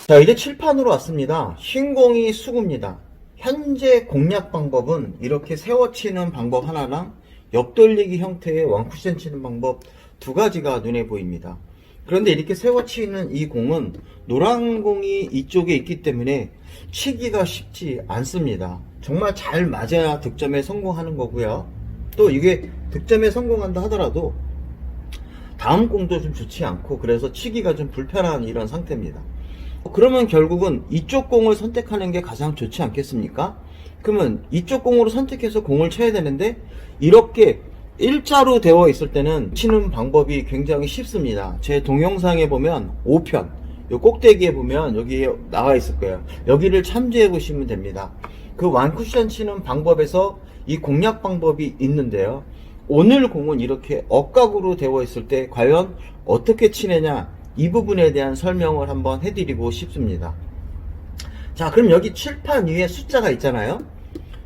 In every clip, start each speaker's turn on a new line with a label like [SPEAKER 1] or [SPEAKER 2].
[SPEAKER 1] 자, 이제 칠판으로 왔습니다. 흰공이 수구입니다. 현재 공략 방법은 이렇게 세워치는 방법 하나랑 옆돌리기 형태의 원쿠션 치는 방법 두 가지가 눈에 보입니다. 그런데 이렇게 세워치는 이 공은 노란 공이 이쪽에 있기 때문에 치기가 쉽지 않습니다. 정말 잘 맞아야 득점에 성공하는 거고요. 또 이게 득점에 성공한다 하더라도 다음 공도 좀 좋지 않고 그래서 치기가 좀 불편한 이런 상태입니다. 그러면 결국은 이쪽 공을 선택하는 게 가장 좋지 않겠습니까? 그러면 이쪽 공으로 선택해서 공을 쳐야 되는데 이렇게 일자로 되어 있을 때는 치는 방법이 굉장히 쉽습니다. 제 동영상에 보면 5편 요 꼭대기에 보면 여기에 나와 있을 거예요. 여기를 참조해 보시면 됩니다. 그 완쿠션 치는 방법에서 이 공략 방법이 있는데요. 오늘 공은 이렇게 억각으로 되어 있을 때 과연 어떻게 치느냐, 이 부분에 대한 설명을 한번 해드리고 싶습니다. 자, 그럼 여기 칠판 위에 숫자가 있잖아요.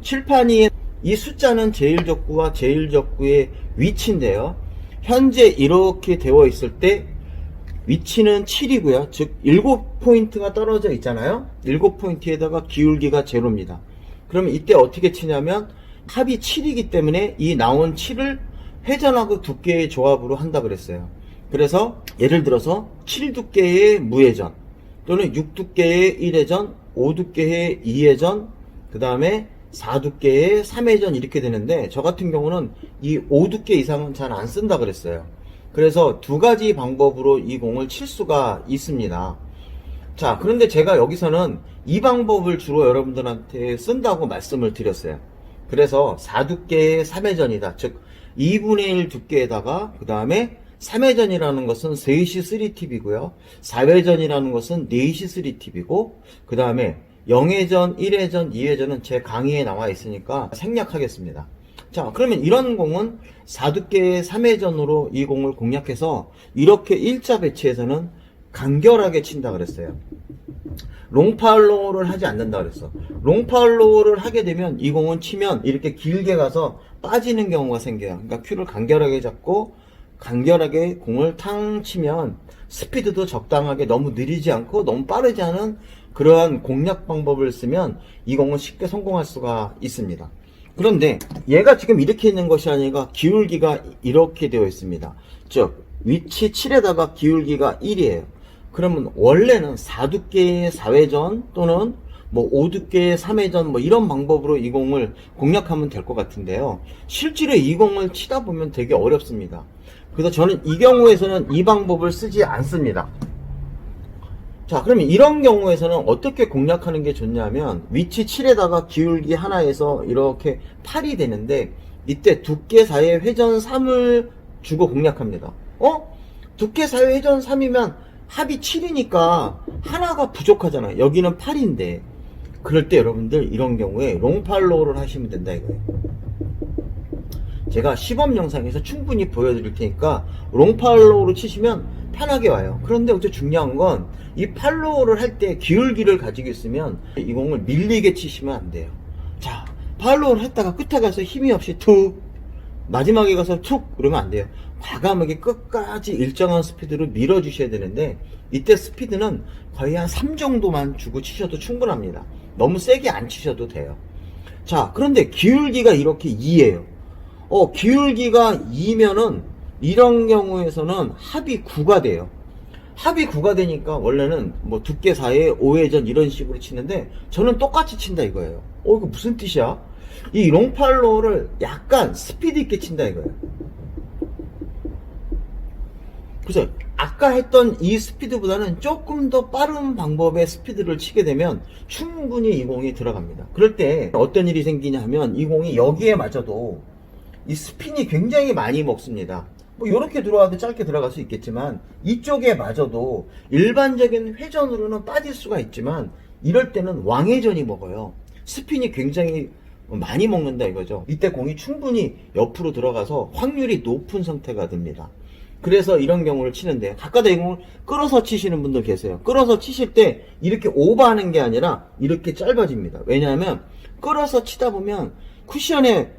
[SPEAKER 1] 칠판 위에 이 숫자는 제1적구와 제1적구의 위치인데요. 현재 이렇게 되어 있을 때 위치는 7이고요. 즉 7포인트가 떨어져 있잖아요. 7포인트에다가 기울기가 제로입니다. 그러면 이때 어떻게 치냐면 합이 7이기 때문에 이 나온 7을 회전하고 두께의 조합으로 한다 그랬어요. 그래서 예를 들어서 7두께의 무회전 또는 6두께의 1회전, 5두께의 2회전, 그 다음에 4두께의 3회전 이렇게 되는데 저 같은 경우는 이 5두께 이상은 잘 안 쓴다 그랬어요. 그래서 두 가지 방법으로 이 공을 칠 수가 있습니다. 자, 그런데 제가 여기서는 이 방법을 주로 여러분들한테 쓴다고 말씀을 드렸어요. 그래서 4두께의 3회전이다. 즉 2분의 1 두께에다가 그 다음에 3회전이라는 것은 3시 3팁이고요. 4회전이라는 것은 4시 3팁이고 그 다음에 0회전, 1회전, 2회전은 제 강의에 나와 있으니까 생략하겠습니다. 자, 그러면 이런 공은 4두께의 3회전으로 이 공을 공략해서 이렇게 일자 배치에서는 간결하게 친다 그랬어요. 롱팔로우를 하지 않는다 그랬어. 롱팔로우를 하게 되면 이 공은 치면 이렇게 길게 가서 빠지는 경우가 생겨요. 그러니까 큐를 간결하게 잡고 간결하게 공을 탕 치면 스피드도 적당하게 너무 느리지 않고 너무 빠르지 않은 그러한 공략 방법을 쓰면 이 공은 쉽게 성공할 수가 있습니다. 그런데 얘가 지금 이렇게 있는 것이 아니라 기울기가 이렇게 되어 있습니다. 즉 위치 7에다가 기울기가 1이에요. 그러면 원래는 4두께의 4회전 또는 뭐 5두께의 3회전 뭐 이런 방법으로 이 공을 공략하면 될 것 같은데요. 실제로 이 공을 치다 보면 되게 어렵습니다. 그래서 저는 이 경우에서는 이 방법을 쓰지 않습니다. 자, 그러면 이런 경우에서는 어떻게 공략하는 게 좋냐면 위치 7에다가 기울기 하나에서 이렇게 8이 되는데 이때 두께 사이에 회전 3을 주고 공략합니다. 두께 사이에 회전 3이면 합이 7이니까 하나가 부족하잖아요. 여기는 8인데 그럴 때 여러분들 이런 경우에 롱팔로우를 하시면 된다 이거예요. 제가 시범 영상에서 충분히 보여드릴 테니까 롱팔로우로 치시면 편하게 와요. 그런데 어째 중요한 건 이 팔로우를 할 때 기울기를 가지고 있으면 이 공을 밀리게 치시면 안 돼요. 자, 팔로우를 했다가 끝에 가서 힘이 없이 툭 마지막에 가서 툭 그러면 안 돼요. 과감하게 끝까지 일정한 스피드로 밀어주셔야 되는데 이때 스피드는 거의 한 3 정도만 주고 치셔도 충분합니다. 너무 세게 안 치셔도 돼요. 자, 그런데 기울기가 이렇게 2예요. 기울기가 2면은 이런 경우에서는 합이 9가 돼요. 합이 9가 되니까 원래는 뭐 두께 사이에 5회전 이런 식으로 치는데 저는 똑같이 친다 이거예요. 이거 무슨 뜻이야? 이 롱팔로우를 약간 스피드 있게 친다 이거예요. 그래서 아까 했던 이 스피드보다는 조금 더 빠른 방법의 스피드를 치게 되면 충분히 이 공이 들어갑니다. 그럴 때 어떤 일이 생기냐 하면 이 공이 여기에 맞아도 이 스핀이 굉장히 많이 먹습니다. 뭐 이렇게 들어와도 짧게 들어갈 수 있겠지만 이쪽에 맞아도 일반적인 회전으로는 빠질 수가 있지만 이럴 때는 왕회전이 먹어요. 스핀이 굉장히 많이 먹는다 이거죠. 이때 공이 충분히 옆으로 들어가서 확률이 높은 상태가 됩니다. 그래서 이런 경우를 치는데 가까다 이 공을 끌어서 치시는 분들 계세요. 끌어서 치실 때 이렇게 오버하는 게 아니라 이렇게 짧아집니다. 왜냐하면 끌어서 치다 보면 쿠션에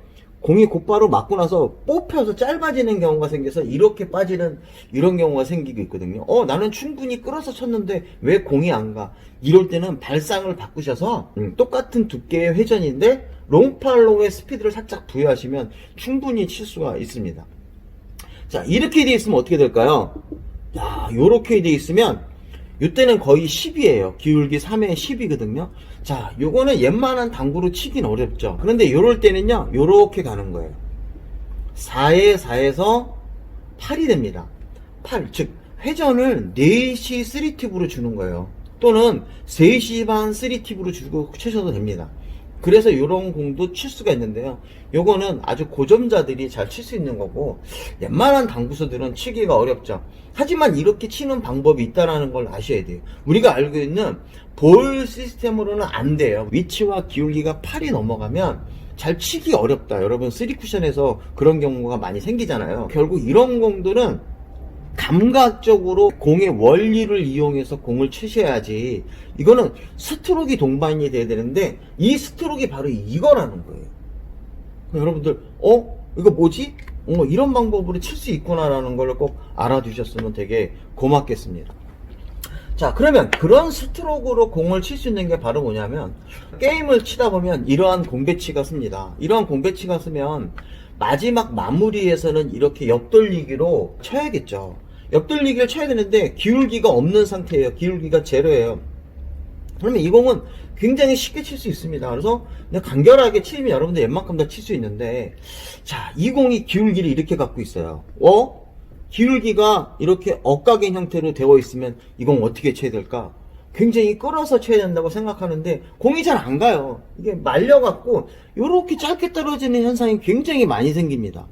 [SPEAKER 1] 공이 곧바로 맞고 나서 뽑혀서 짧아지는 경우가 생겨서 이렇게 빠지는 이런 경우가 생기고 있거든요. 나는 충분히 끌어서 쳤는데 왜 공이 안 가? 이럴 때는 발상을 바꾸셔서 똑같은 두께의 회전인데 롱팔로우의 스피드를 살짝 부여하시면 충분히 칠 수가 있습니다. 자, 이렇게 돼 있으면 어떻게 될까요? 야, 요렇게 돼 있으면 이때는 거의 10이에요. 기울기 3에 10이거든요. 자, 요거는 웬만한 당구로 치긴 어렵죠. 그런데 요럴 때는요, 요렇게 가는 거예요. 4에 4에서 8이 됩니다. 8, 즉 회전을 4시 3팁으로 주는 거예요. 또는 3시 반 3팁으로 주고 치셔도 됩니다. 그래서 요런 공도 칠 수가 있는데요. 요거는 아주 고점자들이 잘 칠 수 있는 거고 웬만한 당구수들은 치기가 어렵죠. 하지만 이렇게 치는 방법이 있다는 걸 아셔야 돼요. 우리가 알고 있는 볼 시스템으로는 안 돼요. 위치와 기울기가 8이 넘어가면 잘 치기 어렵다. 여러분 3쿠션에서 그런 경우가 많이 생기잖아요. 결국 이런 공들은 감각적으로 공의 원리를 이용해서 공을 치셔야지. 이거는 스트로크가 동반이 돼야 되는데 이 스트로크가 바로 이거라는 거예요. 여러분들 이거 뭐지? 이런 방법으로 칠 수 있구나라는 걸 꼭 알아두셨으면 되게 고맙겠습니다. 자, 그러면 그런 스트로크로 공을 칠 수 있는 게 바로 뭐냐면 게임을 치다 보면 이러한 공 배치가 씁니다. 이러한 공 배치가 쓰면 마지막 마무리에서는 이렇게 옆돌리기로 쳐야겠죠. 옆돌리기를 쳐야 되는데 기울기가 없는 상태예요. 기울기가 제로예요. 그러면 이 공은 굉장히 쉽게 칠 수 있습니다. 그래서 그냥 간결하게 치면 여러분들 웬만큼 다 칠 수 있는데, 자, 이 공이 기울기를 이렇게 갖고 있어요. 기울기가 이렇게 억각인 형태로 되어 있으면 이 공 어떻게 쳐야 될까? 굉장히 끌어서 쳐야 된다고 생각하는데 공이 잘 안 가요. 이게 말려갖고 이렇게 짧게 떨어지는 현상이 굉장히 많이 생깁니다.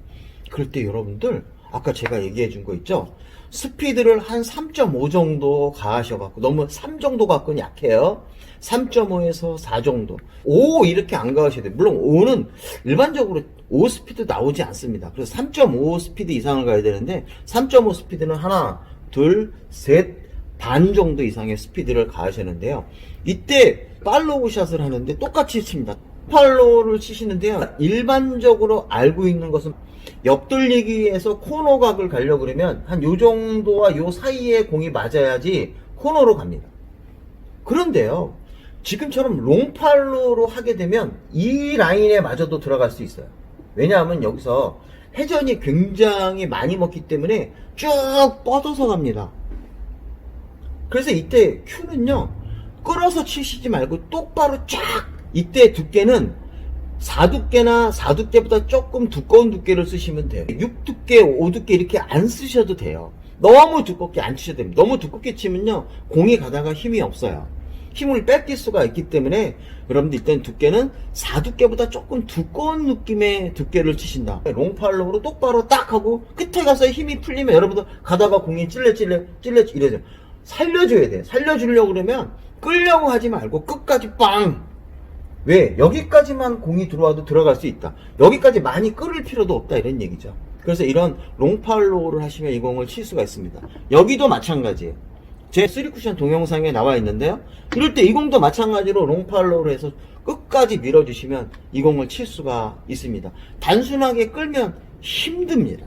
[SPEAKER 1] 그럴 때 여러분들 아까 제가 얘기해 준 거 있죠? 스피드를 한 3.5 정도 가하셔갖고 너무 3 정도 갖고는 약해요. 3.5에서 4 정도. 5 이렇게 안 가셔야 돼요. 물론 5는 일반적으로 5 스피드 나오지 않습니다. 그래서 3.5 스피드 이상을 가야 되는데 3.5 스피드는 하나, 둘, 셋, 반 정도 이상의 스피드를 가하시는데요. 이때 팔로우 샷을 하는데 똑같이 칩니다. 팔로우를 치시는데요. 일반적으로 알고 있는 것은 옆돌리기에서 코너 각을 가려고 그러면 한 요 정도와 요 사이에 공이 맞아야지 코너로 갑니다. 그런데요, 지금처럼 롱팔로우로 하게 되면 이 라인에 마저도 들어갈 수 있어요. 왜냐하면 여기서 회전이 굉장히 많이 먹기 때문에 쭉 뻗어서 갑니다. 그래서 이때 큐는요, 끌어서 치시지 말고 똑바로 쫙, 이때 두께는 4두께나 4두께보다 조금 두꺼운 두께를 쓰시면 돼요. 6두께, 5두께 이렇게 안 쓰셔도 돼요. 너무 두껍게 안 치셔도 됩니다. 너무 두껍게 치면요, 공이 가다가 힘이 없어요. 힘을 뺏길 수가 있기 때문에 여러분들 일단 두께는 4두께보다 조금 두꺼운 느낌의 두께를 치신다. 롱팔로우로 똑바로 딱 하고 끝에 가서 힘이 풀리면 여러분들 가다가 공이 찔레 이래요. 살려줘야 돼. 살려주려고 그러면 끌려고 하지 말고 끝까지 빵! 왜? 여기까지만 공이 들어와도 들어갈 수 있다. 여기까지 많이 끌을 필요도 없다. 이런 얘기죠. 그래서 이런 롱팔로우를 하시면 이 공을 칠 수가 있습니다. 여기도 마찬가지예요. 제 3쿠션 동영상에 나와 있는데요. 이럴 때 이 공도 마찬가지로 롱팔로우를 해서 끝까지 밀어주시면 이 공을 칠 수가 있습니다. 단순하게 끌면 힘듭니다.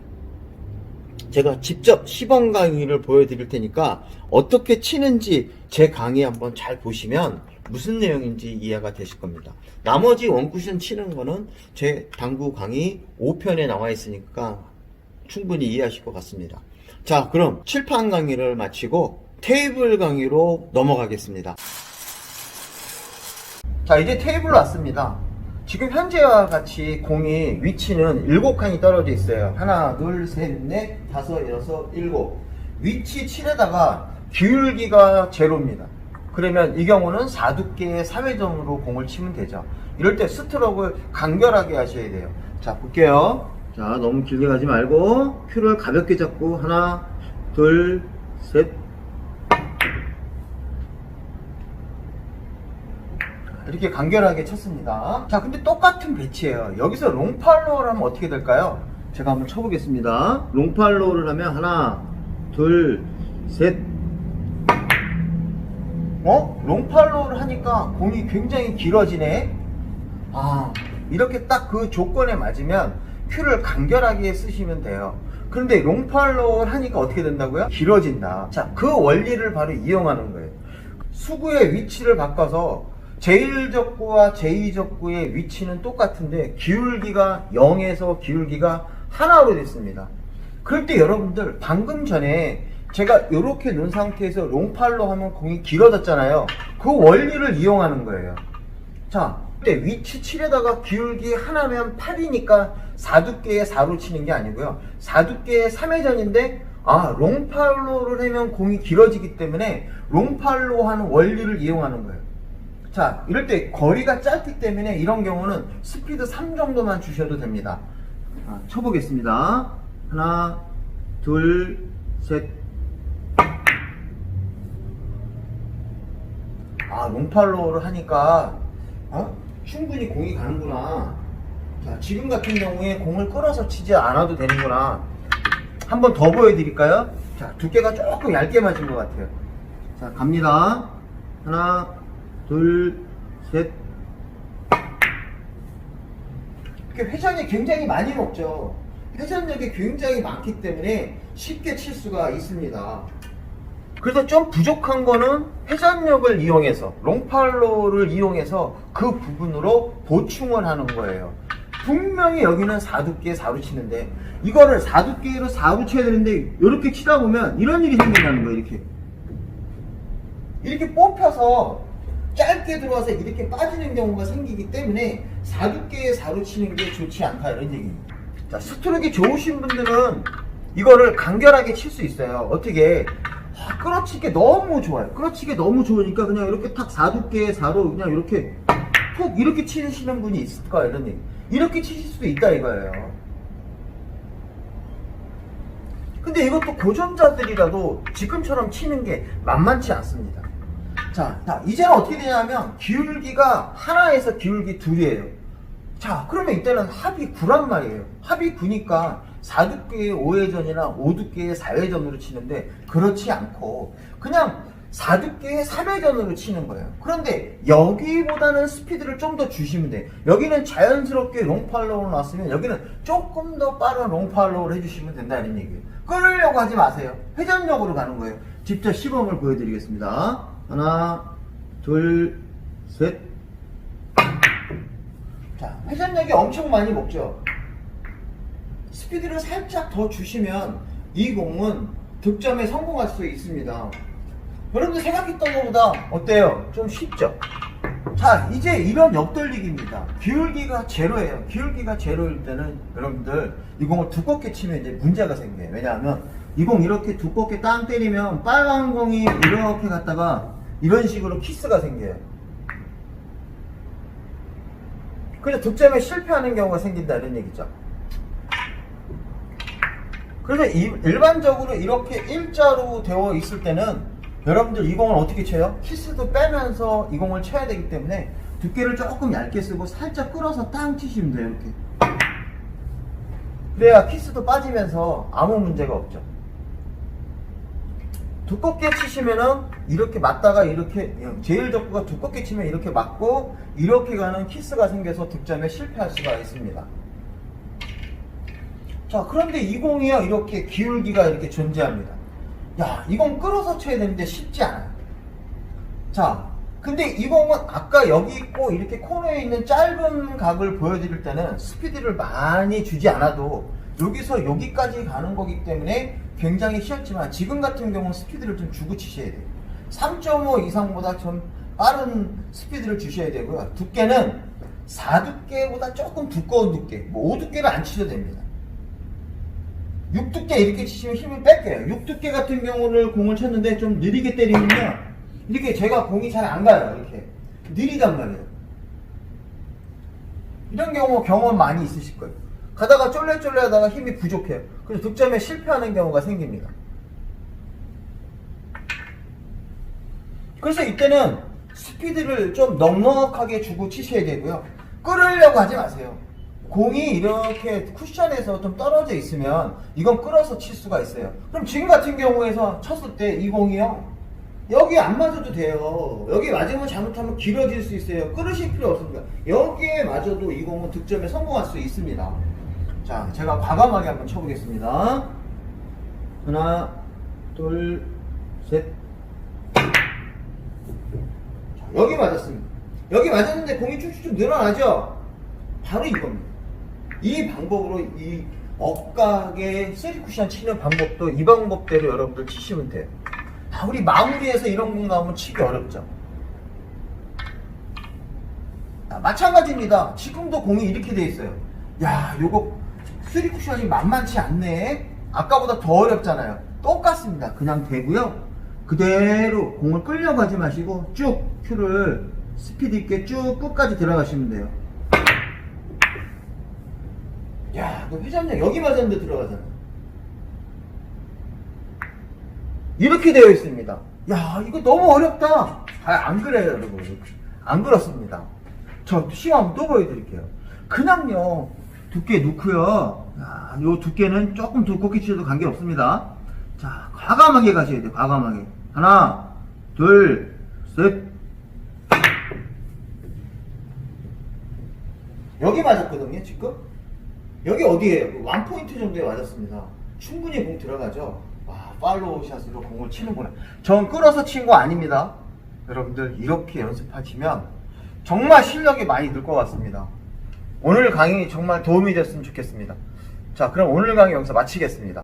[SPEAKER 1] 제가 직접 시범 강의를 보여드릴 테니까 어떻게 치는지 제 강의 한번 잘 보시면 무슨 내용인지 이해가 되실 겁니다. 나머지 원쿠션 치는 거는 제 당구 강의 5편에 나와 있으니까 충분히 이해하실 것 같습니다. 자, 그럼 칠판 강의를 마치고 테이블 강의로 넘어가겠습니다. 자, 이제 테이블 왔습니다. 지금 현재와 같이 공이 위치는 7칸이 떨어져 있어요. 하나, 둘, 셋, 넷, 다섯, 여섯, 일곱. 위치 7에다가 기울기가 제로입니다. 그러면 이 경우는 4두께의 4회전으로 공을 치면 되죠. 이럴 때 스트로크를 간결하게 하셔야 돼요. 자, 볼게요. 자, 너무 길게 가지 말고 큐를 가볍게 잡고 하나, 둘, 셋. 이렇게 간결하게 쳤습니다. 자, 근데 똑같은 배치예요. 여기서 롱팔로우를 하면 어떻게 될까요? 제가 한번 쳐보겠습니다. 롱팔로우를 하면 하나, 둘, 셋. 롱팔로우를 하니까 공이 굉장히 길어지네. 이렇게 딱 그 조건에 맞으면 큐를 간결하게 쓰시면 돼요. 그런데 롱팔로우를 하니까 어떻게 된다고요? 길어진다. 자, 그 원리를 바로 이용하는 거예요. 수구의 위치를 바꿔서 제1적구와 제2적구의 위치는 똑같은데 기울기가 0에서 기울기가 하나로 됐습니다. 그럴 때 여러분들 방금 전에 제가 이렇게 놓은 상태에서 롱팔로 하면 공이 길어졌잖아요. 그 원리를 이용하는 거예요. 자, 그때 위치 7에다가 기울기 하나면 8이니까 4두께에 4로 치는 게 아니고요. 4두께에 3회전인데 롱팔로를 하면 공이 길어지기 때문에 롱팔로 하는 원리를 이용하는 거예요. 자, 이럴 때 거리가 짧기 때문에 이런 경우는 스피드 3 정도만 주셔도 됩니다. 쳐보겠습니다. 하나, 둘, 셋. 롱팔로우를 하니까 충분히 공이 가는구나. 자, 지금 같은 경우에 공을 끌어서 치지 않아도 되는구나. 한 번 더 보여드릴까요? 자, 두께가 조금 얇게 맞은 것 같아요. 자, 갑니다. 하나, 둘, 셋. 이렇게 회전이 굉장히 많이 먹죠. 회전력이 굉장히 많기 때문에 쉽게 칠 수가 있습니다. 그래서 좀 부족한 거는 회전력을 이용해서, 롱팔로를 이용해서 그 부분으로 보충을 하는 거예요. 분명히 여기는 4두께 4로 치는데 이거를 4두께로 4로 쳐야 되는데 이렇게 치다 보면 이런 일이 생긴다는 거예요. 이렇게 뽑혀서 짧게 들어와서 이렇게 빠지는 경우가 생기기 때문에 4두께에 4로 치는 게 좋지 않다, 이런 얘기입니다. 자, 스트로크가 좋으신 분들은 이거를 간결하게 칠 수 있어요. 어떻게? 끌어치기 너무 좋아요. 끌어치기 너무 좋으니까 그냥 이렇게 탁 4두께에 4로 그냥 이렇게 푹 이렇게 치시는 분이 있을까, 이런 얘기. 이렇게 치실 수도 있다 이거예요. 근데 이것도 고전자들이라도 지금처럼 치는 게 만만치 않습니다. 자, 이제는 어떻게 되냐면 기울기가 하나에서 기울기 둘이에요. 자, 그러면 이때는 합이 9란 말이에요. 합이 9니까 4두께의 5회전이나 5두께의 4회전으로 치는데 그렇지 않고 그냥 4두께의 3회전으로 치는 거예요. 그런데 여기보다는 스피드를 좀 더 주시면 돼요. 여기는 자연스럽게 롱팔로우로 놨으면 여기는 조금 더 빠른 롱팔로우를 해주시면 된다는 얘기예요. 끌으려고 하지 마세요. 회전력으로 가는 거예요. 직접 시범을 보여드리겠습니다. 하나, 둘, 셋. 자, 회전력이 엄청 많이 먹죠. 스피드를 살짝 더 주시면 이 공은 득점에 성공할 수 있습니다. 여러분들 생각했던 것보다 어때요? 좀 쉽죠? 자, 이제 이런 옆돌리기입니다. 기울기가 제로예요. 기울기가 제로일 때는 여러분들 이 공을 두껍게 치면 이제 문제가 생겨요. 왜냐하면 이 공 이렇게 두껍게 땅 때리면 빨간 공이 이렇게 갔다가 이런 식으로 키스가 생겨요. 그래서 득점에 실패하는 경우가 생긴다, 이런 얘기죠. 그래서 일반적으로 이렇게 일자로 되어 있을 때는 여러분들 이 공을 어떻게 쳐요? 키스도 빼면서 이 공을 쳐야 되기 때문에 두께를 조금 얇게 쓰고 살짝 끌어서 땅 치시면 돼요. 이렇게. 그래야 키스도 빠지면서 아무 문제가 없죠. 두껍게 치시면은 이렇게 맞다가 이렇게 제1적구가 두껍게 치면 이렇게 맞고 이렇게 가는 키스가 생겨서 득점에 실패할 수가 있습니다. 자, 그런데 이 공이요, 이렇게 기울기가 이렇게 존재합니다. 야, 이 공 끌어서 쳐야 되는데 쉽지 않아요. 자, 근데 이 공은 아까 여기 있고 이렇게 코너에 있는 짧은 각을 보여드릴 때는 스피드를 많이 주지 않아도 여기서 여기까지 가는 거기 때문에 굉장히 쉬웠지만 지금 같은 경우는 스피드를 좀 주고 치셔야 돼요. 3.5 이상보다 좀 빠른 스피드를 주셔야 되고요. 두께는 4두께보다 조금 두꺼운 두께, 뭐 5두께를 안 치셔도 됩니다. 6두께 이렇게 치시면 힘을 뺄게요. 6두께 같은 경우를 공을 쳤는데 좀 느리게 때리면요, 이렇게 제가 공이 잘 안 가요. 이렇게 느리단 말이에요. 이런 경험 많이 있으실 거예요. 가다가 쫄래쫄래 하다가 힘이 부족해요. 그래서 득점에 실패하는 경우가 생깁니다. 그래서 이때는 스피드를 좀 넉넉하게 주고 치셔야 되고요. 끌으려고 하지 마세요. 공이 이렇게 쿠션에서 좀 떨어져 있으면 이건 끌어서 칠 수가 있어요. 그럼 지금 같은 경우에서 쳤을 때 이 공이요, 여기 안 맞아도 돼요. 여기 맞으면 잘못하면 길어질 수 있어요. 끌으실 필요 없습니다. 여기에 맞아도 이 공은 득점에 성공할 수 있습니다. 자, 제가 과감하게 한번 쳐보겠습니다. 하나, 둘, 셋. 자, 여기 맞았습니다. 여기 맞았는데 공이 쭉쭉 늘어나죠? 바로 이겁니다. 이 방법으로 이 억각에 3쿠션 치는 방법도 이 방법대로 여러분들 치시면 돼요. 우리 마무리해서 이런 공 나오면 치기 어렵죠. 자, 마찬가지입니다. 지금도 공이 이렇게 돼 있어요. 야, 요거 3쿠션이 만만치 않네. 아까보다 더 어렵잖아요. 똑같습니다. 그냥 되고요. 그대로 공을 끌려가지 마시고 쭉 큐를 스피드 있게 쭉 끝까지 들어가시면 돼요. 야, 너 회전력 여기 맞았는데 들어가잖아. 이렇게 되어 있습니다. 야, 이거 너무 어렵다. 안 그래요, 여러분. 안 그렇습니다. 저 시험 한번 또 보여드릴게요. 그냥요, 두께 놓고요. 야, 요 두께는 조금 두껍게 치셔도 관계없습니다. 자, 과감하게 가셔야 돼요, 과감하게. 하나, 둘, 셋. 여기 맞았거든요, 지금? 여기 어디에요? 원포인트 정도에 맞았습니다. 충분히 공 들어가죠? 와, 팔로우 샷으로 공을 치는구나. 전 끌어서 친 거 아닙니다. 여러분들, 이렇게 연습하시면 정말 실력이 많이 늘 것 같습니다. 오늘 강의 정말 도움이 됐으면 좋겠습니다. 자, 그럼 오늘 강의 여기서 마치겠습니다.